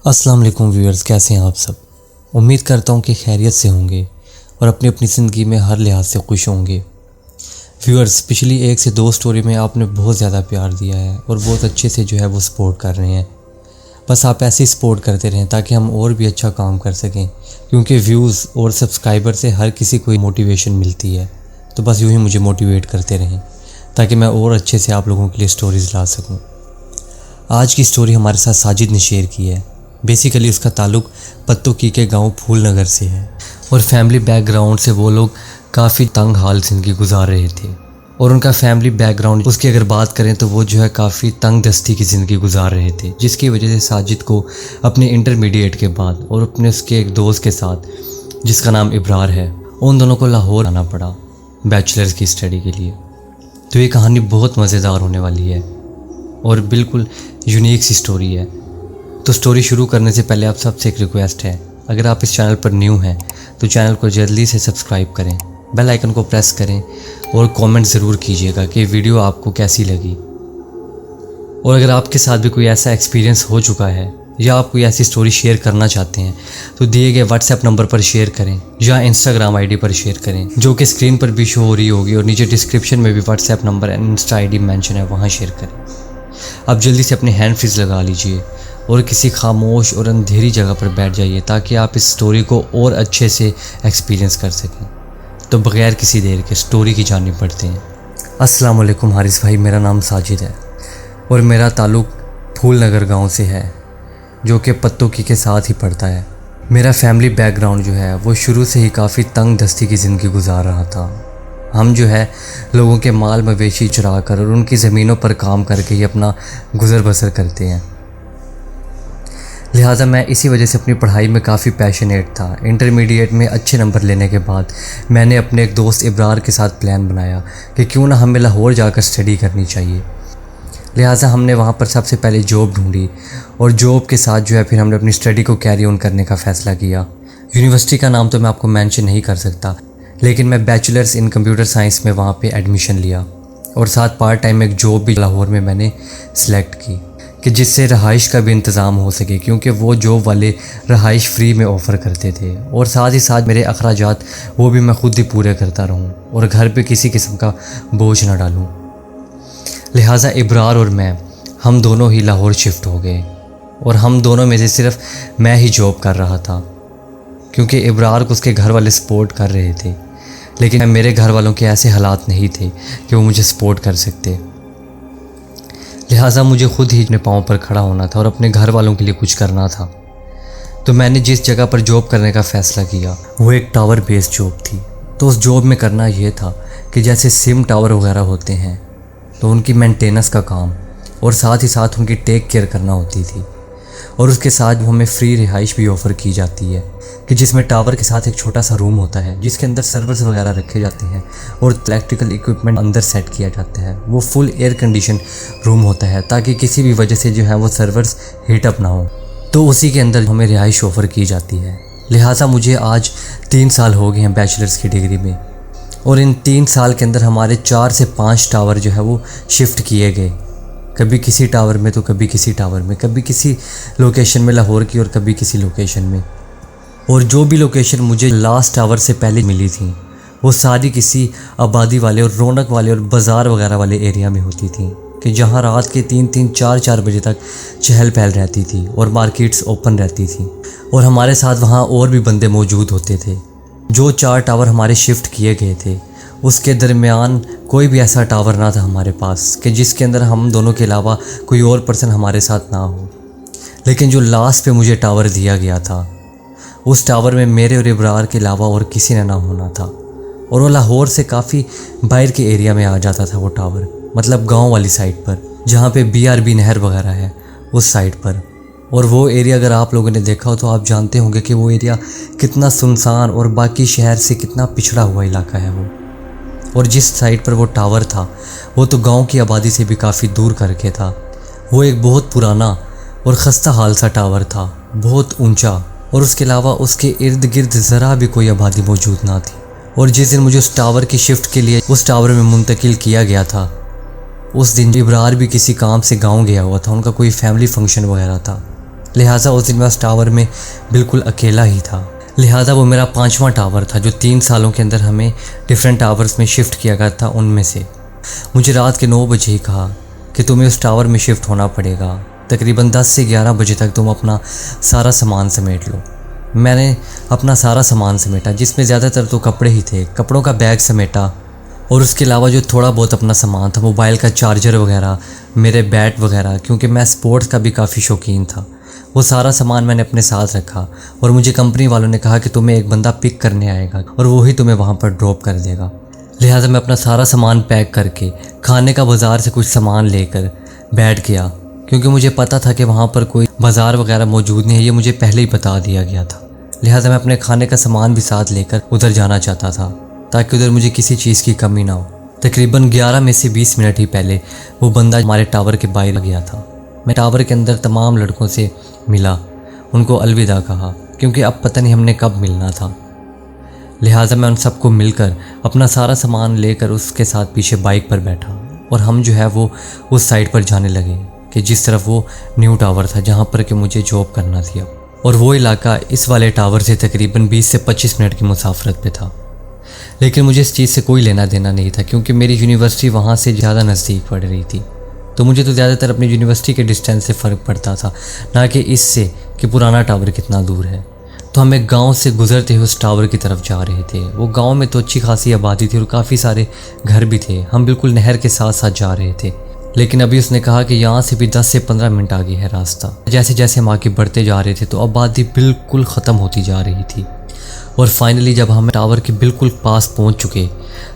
अस्सलाम वालेकुम व्यूअर्स, कैसे हैं आप सब। उम्मीद करता हूं कि खैरियत से होंगे और अपनी अपनी ज़िंदगी में हर लिहाज से खुश होंगे। व्यूअर्स, पिछली 1 से 2 स्टोरी में आपने बहुत ज़्यादा प्यार दिया है और बहुत अच्छे से जो है वो सपोर्ट कर रहे हैं। बस आप ऐसे ही सपोर्ट करते रहें ताकि हम और भी अच्छा काम कर सकें, क्योंकि व्यूज़ और सब्सक्राइबर से हर किसी को मोटिवेशन मिलती है। तो बस यूँ ही मुझे मोटिवेट करते रहें ताकि मैं और अच्छे से आप लोगों के लिए स्टोरीज़ ला सकूँ। आज की स्टोरी हमारे साथ साजिद ने शेयर की है। बेसिकली उसका ताल्लुक़ पत्तोकी के गांव फूल नगर से है और फैमिली बैकग्राउंड से वो लोग काफ़ी तंग हाल ज़िंदगी गुजार रहे थे। और उनका फैमिली बैकग्राउंड उसकी अगर बात करें तो वो जो है काफ़ी तंग दस्ती की ज़िंदगी गुजार रहे थे, जिसकी वजह से साजिद को अपने इंटरमीडिएट के बाद और अपने उसके एक दोस्त के साथ जिसका नाम इब्रार है, उन दोनों को लाहौर आना पड़ा बैचलर्स की स्टडी के लिए। तो ये कहानी बहुत मज़ेदार होने वाली है और बिल्कुल यूनिक सी स्टोरी है। तो स्टोरी शुरू करने से पहले आप सबसे एक रिक्वेस्ट है, अगर आप इस चैनल पर न्यू हैं तो चैनल को जल्दी से सब्सक्राइब करें, बेल आइकन को प्रेस करें और कमेंट ज़रूर कीजिएगा कि वीडियो आपको कैसी लगी। और अगर आपके साथ भी कोई ऐसा एक्सपीरियंस हो चुका है या आप कोई ऐसी स्टोरी शेयर करना चाहते हैं तो दिए गए व्हाट्सएप नंबर पर शेयर करें या इंस्टाग्राम आईडी पर शेयर करें, जो कि स्क्रीन पर भी शो हो रही होगी, और नीचे डिस्क्रिप्शन में भी WhatsApp number and Insta ID mention है, वहाँ शेयर करें। आप जल्दी से अपने हैंड फ्रीज लगा लीजिए और किसी खामोश और अंधेरी जगह पर बैठ जाइए ताकि आप इस स्टोरी को और अच्छे से एक्सपीरियंस कर सकें। तो बग़ैर किसी देर के स्टोरी की जानिब बढ़ते हैं। अस्सलाम वालेकुम हारिस भाई, मेरा नाम साजिद है और मेरा ताल्लुक़ फूल नगर गाँव से है, जो कि पत्तोकी के साथ ही पड़ता है। मेरा फैमिली बैकग्राउंड जो है वो शुरू से ही काफ़ी तंग दस्ती की ज़िंदगी गुजार रहा था। हम जो है लोगों के माल मवेशी चुरा कर और उनकी ज़मीनों पर काम करके ही अपना गुज़र बसर करते हैं। लिहाजा मैं इसी वजह से अपनी पढ़ाई में काफ़ी पैशनेट था। इंटरमीडिएट में अच्छे नंबर लेने के बाद मैंने अपने एक दोस्त इब्रार के साथ प्लान बनाया कि क्यों ना हमें लाहौर जाकर स्टडी करनी चाहिए। लिहाजा हमने वहाँ पर सबसे पहले जॉब ढूंढी और जॉब के साथ जो है फिर हमने अपनी स्टडी को कैरी ऑन करने का फ़ैसला किया। यूनिवर्सिटी का नाम तो मैं आपको मेंशन नहीं कर सकता, लेकिन मैं बैचलर्स इन कंप्यूटर साइंस में वहाँ पे एडमिशन लिया और साथ पार्ट टाइम एक जॉब भी लाहौर में मैंने सिलेक्ट की कि जिससे रहाइश का भी इंतज़ाम हो सके, क्योंकि वो जॉब वाले रहाइश फ्री में ऑफ़र करते थे और साथ ही साथ मेरे अखराजात वो भी मैं खुद ही पूरे करता रहूँ और घर पे किसी किस्म का बोझ ना डालूँ। लिहाजा इब्रार और हम दोनों ही लाहौर शिफ्ट हो गए और हम दोनों में से सिर्फ मैं ही जॉब कर रहा था, क्योंकि इब्रार को उसके घर वाले सपोर्ट कर रहे थे, लेकिन मेरे घर वालों के ऐसे हालात नहीं थे कि वो मुझे सपोर्ट कर सकते। लिहाजा मुझे खुद ही अपने पाँव पर खड़ा होना था और अपने घर वालों के लिए कुछ करना था। तो मैंने जिस जगह पर जॉब करने का फ़ैसला किया वो एक टावर बेस्ड जॉब थी। तो उस जॉब में करना ये था कि जैसे सिम टावर वगैरह होते हैं तो उनकी मेंटेनेंस का काम और साथ ही साथ उनकी टेक केयर करना होती थी, और उसके साथ वो हमें फ्री रिहाइश भी ऑफ़र की जाती है कि जिसमें टावर के साथ एक छोटा सा रूम होता है जिसके अंदर सर्वर्स वगैरह रखे जाते हैं और इलेक्ट्रिकल इक्विपमेंट अंदर सेट किया जाता है। वो फुल एयर कंडीशन रूम होता है ताकि किसी भी वजह से जो है वो सर्वर्स हीट अप ना हो। तो उसी के अंदर हमें रिहाइश ऑफ़र की जाती है। लिहाजा मुझे आज 3 साल हो गए हैं बैचलर्स की डिग्री में, और इन 3 साल के अंदर हमारे 4 से 5 टावर जो है वो शिफ्ट किए गए। कभी किसी टावर में तो कभी किसी टावर में, कभी किसी लोकेशन में लाहौर की और कभी किसी लोकेशन में। और जो भी लोकेशन मुझे लास्ट टावर से पहले मिली थी वो सारी किसी आबादी वाले और रौनक वाले और बाज़ार वगैरह वाले एरिया में होती थी कि जहाँ रात के 3-3, 4-4 बजे तक चहल पहल रहती थी और मार्केट्स ओपन रहती थी, और हमारे साथ वहाँ और भी बंदे मौजूद होते थे। जो 4 टावर हमारे शिफ्ट किए गए थे उसके दरमियान कोई भी ऐसा टावर ना था हमारे पास कि जिसके अंदर हम दोनों के अलावा कोई और पर्सन हमारे साथ ना हो। लेकिन जो लास्ट पे मुझे टावर दिया गया था उस टावर में मेरे और इब्रार के अलावा और किसी ने ना होना था, और वो लाहौर से काफ़ी बाहर के एरिया में आ जाता था वो टावर, मतलब गांव वाली साइड पर जहाँ पे BRB नहर वगैरह है उस साइड पर। और वो एरिया अगर आप लोगों ने देखा हो तो आप जानते होंगे कि वो एरिया कितना सुनसान और बाकी शहर से कितना पिछड़ा हुआ इलाका है वो। और जिस साइड पर वो टावर था वो तो गांव की आबादी से भी काफ़ी दूर करके था। वो एक बहुत पुराना और खस्ता हाल सा टावर था, बहुत ऊंचा, और उसके अलावा उसके इर्द गिर्द ज़रा भी कोई आबादी मौजूद ना थी। और जिस दिन मुझे उस टावर की शिफ्ट के लिए उस टावर में मुंतकिल किया गया था उस दिन इब्रार भी किसी काम से गाँव गया हुआ था, उनका कोई फैमिली फंक्शन वगैरह था। लिहाजा उस दिन मैं उस टावर में बिल्कुल अकेला ही था। लिहाजा वो मेरा 5वां टावर था जो 3 सालों के अंदर हमें डिफरेंट टावर्स में शिफ्ट किया गया था। उनमें से मुझे रात के 9 बजे ही कहा कि तुम्हें उस टावर में शिफ्ट होना पड़ेगा। तकरीबन 10 से 11 बजे तक तुम अपना सारा सामान समेट लो। मैंने अपना सारा सामान समेटा, जिसमें ज़्यादातर तो कपड़े ही थे। कपड़ों का बैग समेटा और उसके अलावा जो थोड़ा बहुत अपना सामान था, मोबाइल का चार्जर वगैरह, मेरे बैट वगैरह, क्योंकि मैं स्पोर्ट्स का भी काफ़ी शौकीन था, वो सारा सामान मैंने अपने साथ रखा। और मुझे कंपनी वालों ने कहा कि तुम्हें एक बंदा पिक करने आएगा और वो ही तुम्हें वहाँ पर ड्रॉप कर देगा। लिहाजा मैं अपना सारा सामान पैक करके खाने का बाज़ार से कुछ सामान लेकर बैठ गया, क्योंकि मुझे पता था कि वहाँ पर कोई बाज़ार वगैरह मौजूद नहीं है, ये मुझे पहले ही बता दिया गया था। लिहाजा मैं अपने खाने का सामान भी साथ लेकर उधर जाना चाहता था ताकि उधर मुझे किसी चीज़ की कमी ना हो। तकरीबन 11 में से 20 मिनट ही पहले वो बंदा हमारे टावर के बाहर गया था। मैं टावर के अंदर तमाम लड़कों से मिला, उनको अलविदा कहा, क्योंकि अब पता नहीं हमने कब मिलना था। लिहाजा मैं उन सबको मिलकर अपना सारा सामान लेकर उसके साथ पीछे बाइक पर बैठा और हम जो है वो उस साइड पर जाने लगे कि जिस तरफ वो न्यू टावर था जहाँ पर कि मुझे जॉब करना थी अब। और वो इलाका इस वाले टावर से तकरीबन 20 से 25 मिनट की मुसाफरत पे था। लेकिन मुझे इस चीज़ से कोई लेना देना नहीं था, क्योंकि मेरी यूनिवर्सिटी वहाँ से ज़्यादा नज़दीक पड़ रही थी। तो मुझे तो ज़्यादातर अपनी यूनिवर्सिटी के डिस्टेंस से फ़र्क पड़ता था, ना कि इससे कि पुराना टावर कितना दूर है। तो हम एक गाँव से गुजरते हुए उस टावर की तरफ जा रहे थे। वो गाँव में तो अच्छी खासी आबादी थी और काफ़ी सारे घर भी थे। हम बिल्कुल नहर के साथ साथ जा रहे थे। लेकिन अभी उसने कहा कि यहाँ से भी 10 से 15 मिनट आगे है रास्ता। जैसे जैसे हम आगे बढ़ते जा रहे थे तो आबादी बिल्कुल ख़त्म होती जा रही थी। और फाइनली जब हम टावर के बिल्कुल पास पहुँच चुके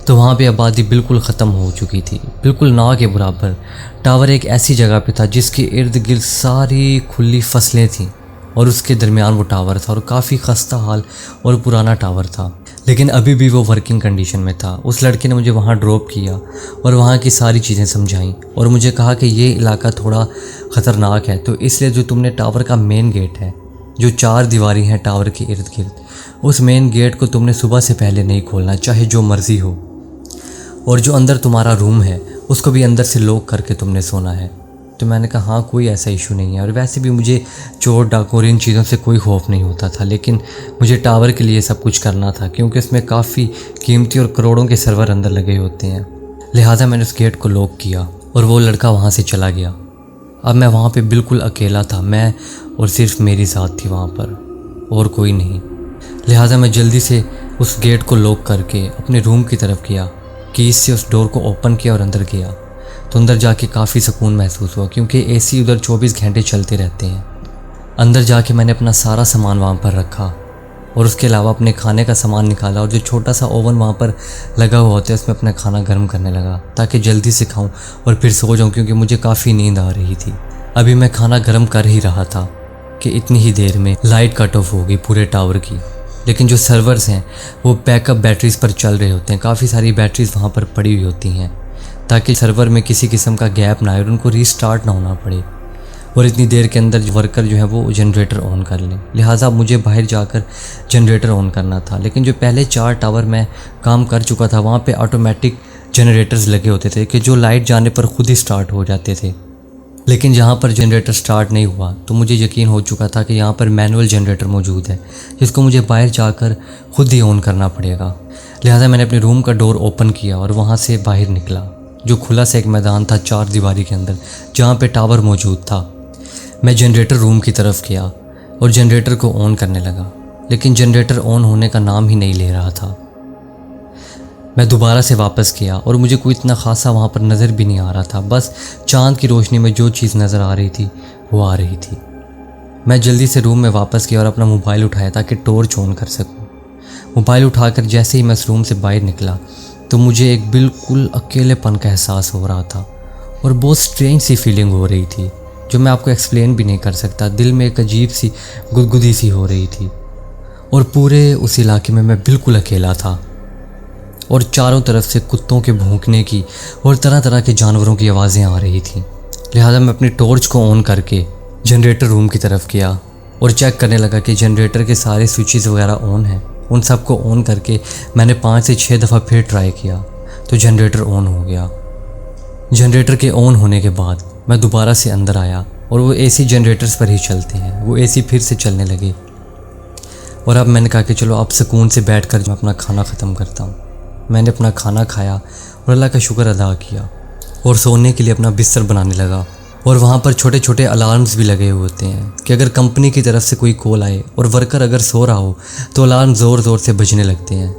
तो वहाँ पे आबादी बिल्कुल ख़त्म हो चुकी थी, बिल्कुल ना के बराबर। टावर एक ऐसी जगह पे था जिसके इर्द गिर्द सारी खुली फसलें थीं और उसके दरमियान वो टावर था और काफ़ी खस्ता हाल और पुराना टावर था। लेकिन अभी भी वो वर्किंग कंडीशन में था। उस लड़के ने मुझे वहाँ ड्रॉप किया और वहाँ की सारी चीज़ें समझाईं और मुझे कहा कि ये इलाका थोड़ा ख़तरनाक है, तो इसलिए जो तुमने टावर का मेन गेट है, जो 4 दीवारी हैं टावर के इर्द गिर्द, उस मेन गेट को तुमने सुबह से पहले नहीं खोलना, चाहे जो मर्ज़ी हो। और जो अंदर तुम्हारा रूम है उसको भी अंदर से लॉक करके तुमने सोना है। तो मैंने कहा हाँ, कोई ऐसा इशू नहीं है। और वैसे भी मुझे चोर डाकू और इन चीज़ों से कोई खौफ नहीं होता था, लेकिन मुझे टावर के लिए सब कुछ करना था, क्योंकि उसमें काफ़ी कीमती और करोड़ों के सर्वर अंदर लगे होते हैं। लिहाजा मैंने उस गेट को लॉक किया और वो लड़का वहाँ से चला गया। अब मैं वहाँ पे बिल्कुल अकेला था, मैं और सिर्फ मेरी साथ थी वहाँ पर, और कोई नहीं। लिहाजा मैं जल्दी से उस गेट को लॉक करके अपने रूम की तरफ गया, कीज से उस डोर को ओपन किया और अंदर गया। तो अंदर जाके काफ़ी सुकून महसूस हुआ, क्योंकि एसी उधर 24 घंटे चलते रहते हैं। अंदर जाके मैंने अपना सारा सामान वहाँ पर रखा और उसके अलावा अपने खाने का सामान निकाला और जो छोटा सा ओवन वहाँ पर लगा हुआ होता है उसमें अपना खाना गर्म करने लगा ताकि जल्दी से खाऊं और फिर सो जाऊं, क्योंकि मुझे काफ़ी नींद आ रही थी। अभी मैं खाना गर्म कर ही रहा था कि इतनी ही देर में लाइट कट ऑफ हो गई पूरे टावर की। लेकिन जो सर्वर्स हैं वो बैकअप बैटरीज़ पर चल रहे होते हैं, काफ़ी सारी बैटरीज़ वहाँ पर पड़ी हुई होती हैं ताकि सर्वर में किसी किस्म का गैप ना आए और उनको रीस्टार्ट ना होना पड़े और इतनी देर के अंदर वर्कर जो है वो जनरेटर ऑन कर लें। लिहाजा मुझे बाहर जाकर जनरेटर ऑन करना था। लेकिन जो पहले 4 टावर मैं काम कर चुका था वहाँ पे ऑटोमेटिक जनरेटर्स लगे होते थे कि जो लाइट जाने पर खुद ही स्टार्ट हो जाते थे। लेकिन जहाँ पर जनरेटर स्टार्ट नहीं हुआ तो मुझे यकीन हो चुका था कि यहाँ पर मैनुअल जनरेटर मौजूद है जिसको मुझे बाहर जाकर खुद ही ऑन करना पड़ेगा। लिहाजा मैंने अपने रूम का डोर ओपन किया और वहाँ से बाहर निकला। जो खुला सा एक मैदान था 4 दीवारी के अंदर जहाँ पे टावर मौजूद था। मैं जनरेटर रूम की तरफ गया और जनरेटर को ऑन करने लगा, लेकिन जनरेटर ऑन होने का नाम ही नहीं ले रहा था। मैं दोबारा से वापस गया और मुझे कोई इतना खासा वहाँ पर नज़र भी नहीं आ रहा था। बस चांद की रोशनी में जो चीज़ नज़र आ रही थी वो आ रही थी। मैं जल्दी से रूम में वापस गया और अपना मोबाइल उठाया ताकि टॉर्च ऑन कर सकूँ। मोबाइल उठाकर जैसे ही मैं इस रूम से बाहर निकला तो मुझे एक बिल्कुल अकेलेपन का एहसास हो रहा था और बहुत स्ट्रेंज सी फीलिंग हो रही थी जो मैं आपको एक्सप्लेन भी नहीं कर सकता। दिल में एक अजीब सी गुदगुदी सी हो रही थी और पूरे उस इलाके में मैं बिल्कुल अकेला था और चारों तरफ से कुत्तों के भौंकने की और तरह तरह के जानवरों की आवाज़ें आ रही थीं। लिहाजा मैं अपनी टॉर्च को ऑन करके जनरेटर रूम की तरफ गया और चेक करने लगा कि जनरेटर के सारे स्विचेस वगैरह ऑन हैं। उन सब को ऑन करके मैंने 5 से 6 दफ़ा फिर ट्राई किया तो जनरेटर ऑन हो गया। जनरेटर के ऑन होने के बाद मैं दोबारा से अंदर आया और वो एसी जनरेटर्स पर ही चलते हैं। वो एसी फिर से चलने लगे और अब मैंने कहा कि चलो अब सुकून से बैठकर मैं अपना खाना ख़त्म करता हूँ। मैंने अपना खाना खाया और अल्लाह का शुक्र अदा किया और सोने के लिए अपना बिस्तर बनाने लगा। और वहाँ पर छोटे छोटे अलार्म्स भी लगे हुए होते हैं कि अगर कंपनी की तरफ से कोई कॉल आए और वर्कर अगर सो रहा हो तो अलार्म ज़ोर ज़ोर से बजने लगते हैं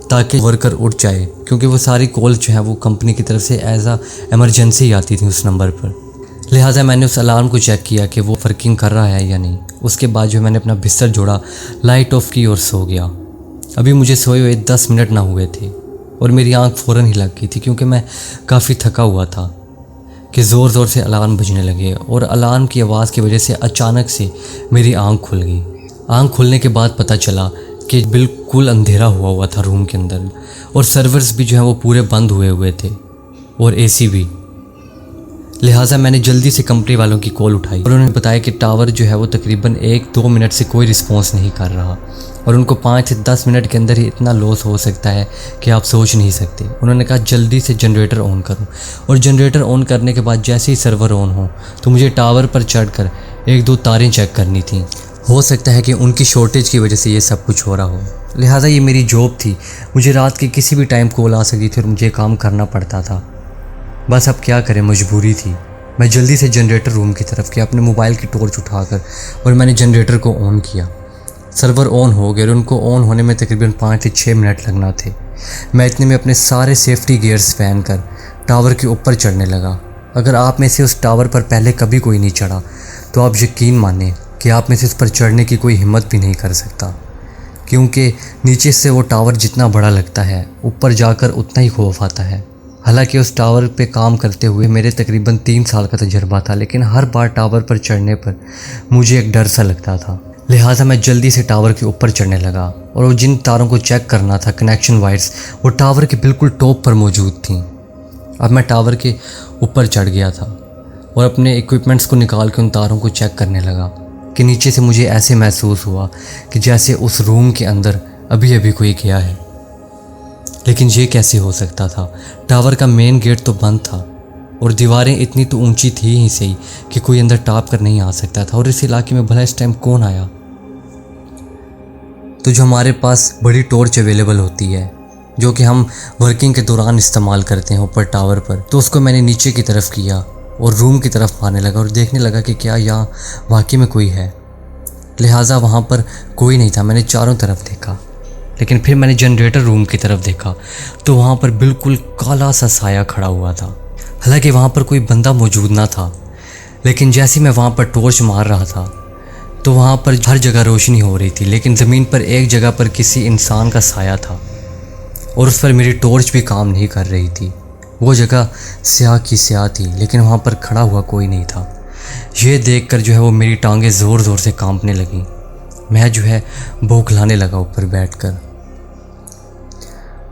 ताकि वर्कर उठ जाए, क्योंकि वो सारी कॉल जो है वो कंपनी की तरफ से एज आ एमरजेंसी आती थी उस नंबर पर। लिहाजा मैंने उस अलार्म को चेक किया कि वो वर्किंग कर रहा है या नहीं। उसके बाद जो मैंने अपना बिस्तर जोड़ा, लाइट ऑफ की और सो गया। अभी मुझे सोए हुए 10 मिनट ना हुए थे और मेरी आंख फ़ौरन ही लग गई थी, क्योंकि मैं काफ़ी थका हुआ था कि ज़ोर ज़ोर से अलार्म बजने लगे और अलार्म की आवाज़ की वजह से अचानक से मेरी आंख खुल गई। आंख खुलने के बाद पता चला कि बिल्कुल अंधेरा हुआ था रूम के अंदर और सर्वर्स भी जो है वो पूरे बंद हुए थे और एसी भी। लिहाजा मैंने जल्दी से कंपनी वालों की कॉल उठाई और उन्होंने बताया कि टावर जो है वो तकरीबन 1-2 मिनट से कोई रिस्पॉन्स नहीं कर रहा और उनको 5 से 10 मिनट के अंदर ही इतना लॉस हो सकता है कि आप सोच नहीं सकते। उन्होंने कहा जल्दी से जनरेटर ऑन करो और जनरेटर ऑन करने के बाद जैसे ही सर्वर ऑन हो तो मुझे टावर पर चढ़कर 1-2 तारें चेक करनी थी। हो सकता है कि उनकी शॉर्टेज की वजह से ये सब कुछ हो रहा हो। लिहाजा ये मेरी जॉब थी, मुझे रात की किसी भी टाइम कॉल आ सकती थी और मुझे काम करना पड़ता था। बस अब क्या करें, मजबूरी थी। मैं जल्दी से जनरेटर रूम की तरफ गया अपने मोबाइल की टॉर्च उठाकर और मैंने जनरेटर को ऑन किया। सर्वर ऑन हो गए और उनको ऑन होने में तकरीबन 5 से 6 मिनट लगना थे। मैं इतने में अपने सारे सेफ्टी गियर्स पहन कर टावर के ऊपर चढ़ने लगा। अगर आप में से उस टावर पर पहले कभी कोई नहीं चढ़ा तो आप यकीन मानें कि आप में से उस पर चढ़ने की कोई हिम्मत भी नहीं कर सकता, क्योंकि नीचे से वो टावर जितना बड़ा लगता है ऊपर जाकर उतना ही खौफ आता है। हालांकि उस टावर पे काम करते हुए मेरे तकरीबन 3 साल का तजर्बा था, लेकिन हर बार टावर पर चढ़ने पर मुझे एक डर सा लगता था। लिहाजा मैं जल्दी से टावर के ऊपर चढ़ने लगा और वो जिन तारों को चेक करना था, कनेक्शन वायर्स, वो टावर के बिल्कुल टॉप पर मौजूद थी। अब मैं टावर के ऊपर चढ़ गया था और अपने इक्विपमेंट्स को निकाल के उन तारों को चेक करने लगा कि नीचे से मुझे ऐसे महसूस हुआ कि जैसे उस रूम के अंदर अभी अभी कोई गया है। लेकिन ये कैसे हो सकता था? टावर का मेन गेट तो बंद था और दीवारें इतनी तो ऊंची थी ही सही कि कोई अंदर टाप कर नहीं आ सकता था। और इस इलाके में भला इस टाइम कौन आया? तो जो हमारे पास बड़ी टॉर्च अवेलेबल होती है जो कि हम वर्किंग के दौरान इस्तेमाल करते हैं ऊपर टावर पर, तो उसको मैंने नीचे की तरफ किया और रूम की तरफ आने लगा और देखने लगा कि क्या यहाँ वाकई में कोई है। लिहाजा वहाँ पर कोई नहीं था। मैंने चारों तरफ देखा, लेकिन फिर मैंने जनरेटर रूम की तरफ देखा तो वहाँ पर बिल्कुल काला सा साया खड़ा हुआ था। हालांकि वहाँ पर कोई बंदा मौजूद ना था, लेकिन जैसे मैं वहाँ पर टॉर्च मार रहा था तो वहाँ पर हर जगह रोशनी हो रही थी, लेकिन ज़मीन पर एक जगह पर किसी इंसान का साया था और उस पर मेरी टॉर्च भी काम नहीं कर रही थी। वो जगह स्याह की स्याह थी, लेकिन वहाँ पर खड़ा हुआ कोई नहीं था। ये देखकर जो है वो मेरी टांगें ज़ोर ज़ोर से कांपने लगी। मैं जो है बौखलाने लगा ऊपर बैठकर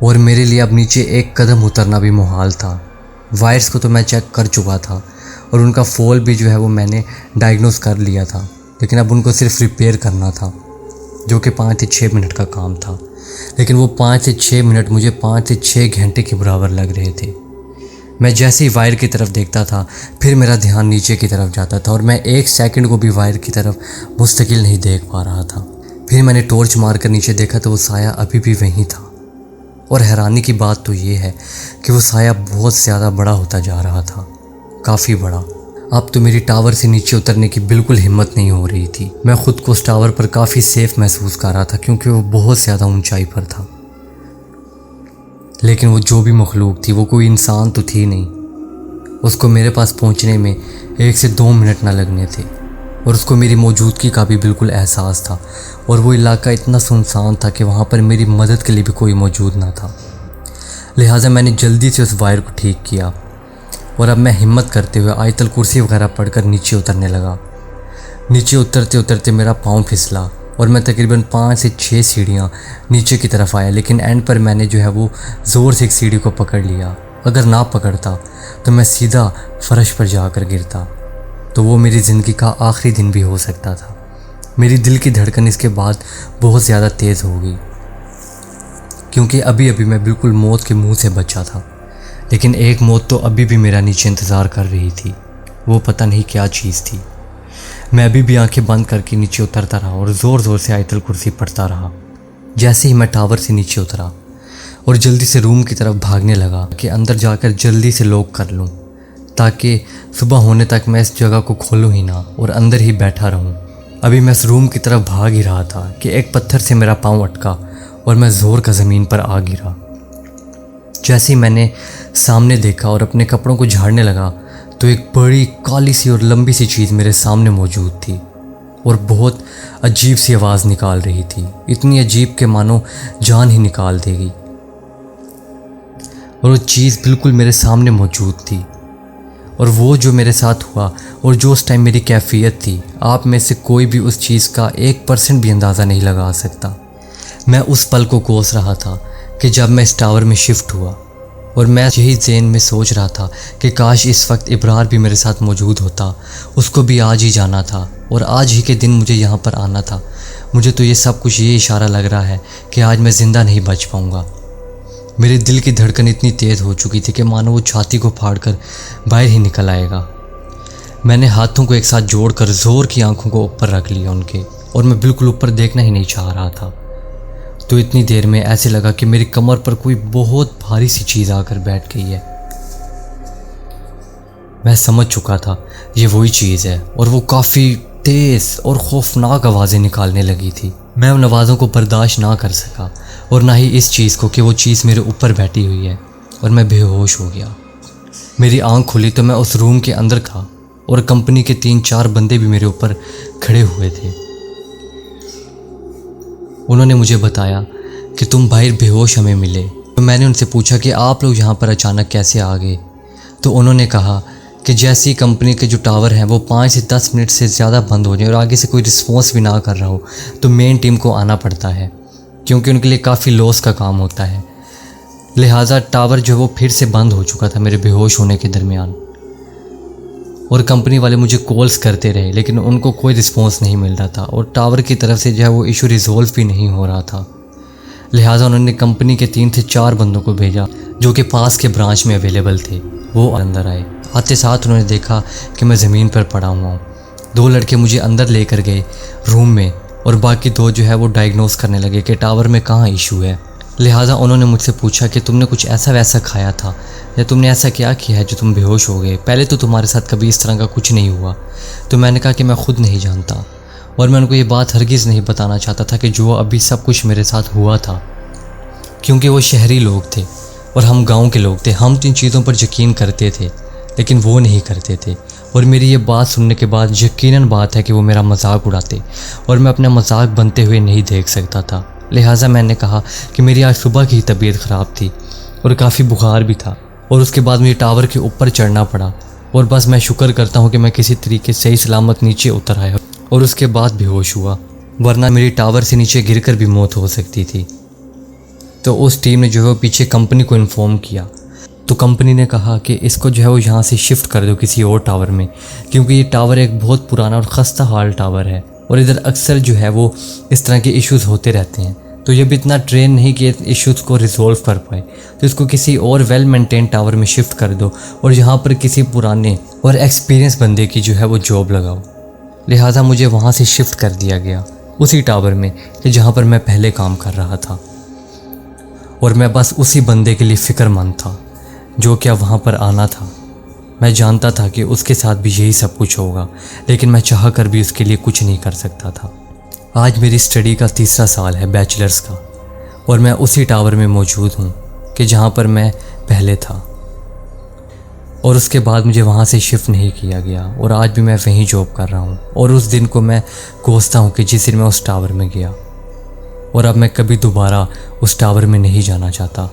और मेरे लिए अब नीचे एक कदम उतरना भी मुहाल था। वायर्स को तो मैं चेक कर चुका था और उनका फॉल भी जो है वो मैंने डायग्नोस कर लिया था, लेकिन अब उनको सिर्फ रिपेयर करना था, जो कि 5 से 6 मिनट का काम था। लेकिन वो 5 से 6 मिनट मुझे 5 से 6 घंटे के बराबर लग रहे थे। मैं जैसे ही वायर की तरफ देखता था फिर मेरा ध्यान नीचे की तरफ जाता था और मैं 1 सेकंड को भी वायर की तरफ मुस्तकिल नहीं देख पा रहा था। फिर मैंने टॉर्च मारकर नीचे देखा तो वो साया अभी भी वहीं था। और हैरानी की बात तो ये है कि वो साया बहुत ज़्यादा बड़ा होता जा रहा था, काफ़ी बड़ा। अब तो मेरी टावर से नीचे उतरने की बिल्कुल हिम्मत नहीं हो रही थी। मैं ख़ुद को उस टावर पर काफ़ी सेफ महसूस कर रहा था क्योंकि वो बहुत ज़्यादा ऊंचाई पर था। लेकिन वो जो भी मखलूक थी वो कोई इंसान तो थी नहीं। उसको मेरे पास पहुंचने में 1 से 2 मिनट ना लगने थे और उसको मेरी मौजूदगी का भी बिल्कुल एहसास था। और वो इलाका इतना सुनसान था कि वहाँ पर मेरी मदद के लिए भी कोई मौजूद ना था। लिहाजा मैंने जल्दी से उस वायर को ठीक किया और अब मैं हिम्मत करते हुए आयतल कुर्सी वगैरह पढ़कर नीचे उतरने लगा। नीचे उतरते उतरते मेरा पाँव फिसला और मैं तकरीबन 5 से 6 सीढ़ियाँ नीचे की तरफ आया, लेकिन एंड पर मैंने जो है वो ज़ोर से एक सीढ़ी को पकड़ लिया। अगर ना पकड़ता तो मैं सीधा फर्श पर जाकर गिरता, तो वो मेरी ज़िंदगी का आखिरी दिन भी हो सकता था। मेरी दिल की धड़कन इसके बाद बहुत ज़्यादा तेज़ हो गई क्योंकि अभी अभी मैं बिल्कुल मौत के मुंह से बचा था। लेकिन एक मौत तो अभी भी मेरा नीचे इंतज़ार कर रही थी। वो पता नहीं क्या चीज़ थी। मैं अभी भी आंखें बंद करके नीचे उतरता रहा और ज़ोर ज़ोर से आयतल कुर्सी पढ़ता रहा। जैसे ही मैं टावर से नीचे उतरा और जल्दी से रूम की तरफ भागने लगा कि अंदर जाकर जल्दी से लॉक कर लूं, ताकि सुबह होने तक मैं इस जगह को खोलूं ही ना और अंदर ही बैठा रहूं। अभी मैं इस रूम की तरफ भाग ही रहा था कि एक पत्थर से मेरा पाँव अटका और मैं ज़ोर का ज़मीन पर आ गिरा। जैसे ही मैंने सामने देखा और अपने कपड़ों को झाड़ने लगा तो एक बड़ी काली सी और लंबी सी चीज़ मेरे सामने मौजूद थी और बहुत अजीब सी आवाज़ निकाल रही थी, इतनी अजीब के मानो जान ही निकाल देगी। और वो चीज़ बिल्कुल मेरे सामने मौजूद थी। और वो जो मेरे साथ हुआ और जो उस टाइम मेरी कैफियत थी, आप में से कोई भी उस चीज़ का 1% भी अंदाज़ा नहीं लगा सकता। मैं उस पल को कोस रहा था कि जब मैं इस टावर में शिफ्ट हुआ और मैं यही ज़हन में सोच रहा था कि काश इस वक्त इब्रार भी मेरे साथ मौजूद होता, उसको भी आज ही जाना था और आज ही के दिन मुझे यहाँ पर आना था। मुझे तो ये सब कुछ ये इशारा लग रहा है कि आज मैं ज़िंदा नहीं बच पाऊँगा। मेरे दिल की धड़कन इतनी तेज़ हो चुकी थी कि मानो वो छाती को फाड़कर बाहर ही निकल आएगा। मैंने हाथों को एक साथ जोड़कर ज़ोर की आंखों को ऊपर रख लिया उनके, और मैं बिल्कुल ऊपर देखना ही नहीं चाह रहा था। तो इतनी देर में ऐसे लगा कि मेरी कमर पर कोई बहुत भारी सी चीज़ आकर बैठ गई है। मैं समझ चुका था ये वही चीज़ है और वो काफ़ी तेज़ और खौफनाक आवाज़ें निकालने लगी थी। मैं उन आवाज़ों को बर्दाश्त ना कर सका और ना ही इस चीज़ को कि वो चीज़ मेरे ऊपर बैठी हुई है, और मैं बेहोश हो गया। मेरी आंख खुली तो मैं उस रूम के अंदर था और कंपनी के 3-4 बंदे भी मेरे ऊपर खड़े हुए थे। उन्होंने मुझे बताया कि तुम बाहर बेहोश हमें मिले। तो मैंने उनसे पूछा कि आप लोग यहाँ पर अचानक कैसे आ गए। तो उन्होंने कहा कि जैसी कंपनी के जो टावर हैं वो 5 से 10 मिनट से ज़्यादा बंद हो जाए और आगे से कोई रिस्पॉन्स भी ना कर रहा हो तो मेन टीम को आना पड़ता है, क्योंकि उनके लिए काफ़ी लॉस का काम होता है। लिहाजा टावर जो वो फिर से बंद हो चुका था मेरे बेहोश होने के दरमियान, और कंपनी वाले मुझे कॉल्स करते रहे लेकिन उनको कोई रिस्पॉन्स नहीं मिल रहा था और टावर की तरफ से जो है वो इशू रिजॉल्व भी नहीं हो रहा था। लिहाजा उन्होंने कंपनी के 3 से 4 बंदों को भेजा जो कि पास के ब्रांच में अवेलेबल थे। वो अंदर आए, आते साथ उन्होंने देखा कि मैं ज़मीन पर पड़ा हुआ हूँ। 2 लड़के मुझे अंदर लेकर गए रूम में और बाकी 2 जो है वो डायग्नोस करने लगे कि टावर में कहाँ इशू है। लिहाजा उन्होंने मुझसे पूछा कि तुमने कुछ ऐसा वैसा खाया था या तुमने ऐसा क्या किया है जो तुम बेहोश हो गए, पहले तो तुम्हारे साथ कभी इस तरह का कुछ नहीं हुआ। तो मैंने कहा कि मैं खुद नहीं जानता, और मैं उनको ये बात हरगिज़ नहीं बताना चाहता था कि जो अभी सब कुछ मेरे साथ हुआ था, क्योंकि वो शहरी लोग थे और हम गांव के लोग थे। हम तो इन चीज़ों पर यकीन करते थे लेकिन वो नहीं करते थे, और मेरी ये बात सुनने के बाद यकीनन बात है कि वो मेरा मजाक उड़ाते और मैं अपना मजाक बनते हुए नहीं देख सकता था। लिहाजा मैंने कहा कि मेरी आज सुबह की तबीयत ख़राब थी और काफ़ी बुखार भी था, और उसके बाद मुझे टावर के ऊपर चढ़ना पड़ा, और बस मैं शुक्र करता हूँ कि मैं किसी तरीके से सही सलामत नीचे उतर आया और उसके बाद बेहोश हुआ, वरना मेरी टावर से नीचे गिरकर भी मौत हो सकती थी। तो उस टीम ने जो है वो पीछे कंपनी को इन्फॉर्म किया, तो कंपनी ने कहा कि इसको जो है वो यहाँ से शिफ्ट कर दो किसी और टावर में, क्योंकि ये टावर एक बहुत पुराना और ख़स्ता हाल टावर है और इधर अक्सर जो है वो इस तरह के इश्यूज़ होते रहते हैं। तो ये भी इतना ट्रेन नहीं कि इश्यूज़ को रिजॉल्व कर पाए, तो इसको किसी और वेल मेंटेन टावर में शिफ्ट कर दो और यहाँ पर किसी पुराने और एक्सपीरियंस बंदे की जो है वो जॉब लगाओ। लिहाजा मुझे वहाँ से शिफ्ट कर दिया गया उसी टावर में कि जहाँ पर मैं पहले काम कर रहा था, और मैं बस उसी बंदे के लिए फ़िक्रमंद था जो क्या वहाँ पर आना था। मैं जानता था कि उसके साथ भी यही सब कुछ होगा, लेकिन मैं चाह कर भी उसके लिए कुछ नहीं कर सकता था। आज मेरी स्टडी का 3रा साल है बैचलर्स का, और मैं उसी टावर में मौजूद हूँ कि जहाँ पर मैं पहले था, और उसके बाद मुझे वहाँ से शिफ्ट नहीं किया गया और आज भी मैं वहीं जॉब कर रहा हूँ। और उस दिन को मैं कोसता हूँ कि जिस दिन मैं उस टावर में गया, और अब मैं कभी दोबारा उस टावर में नहीं जाना चाहता।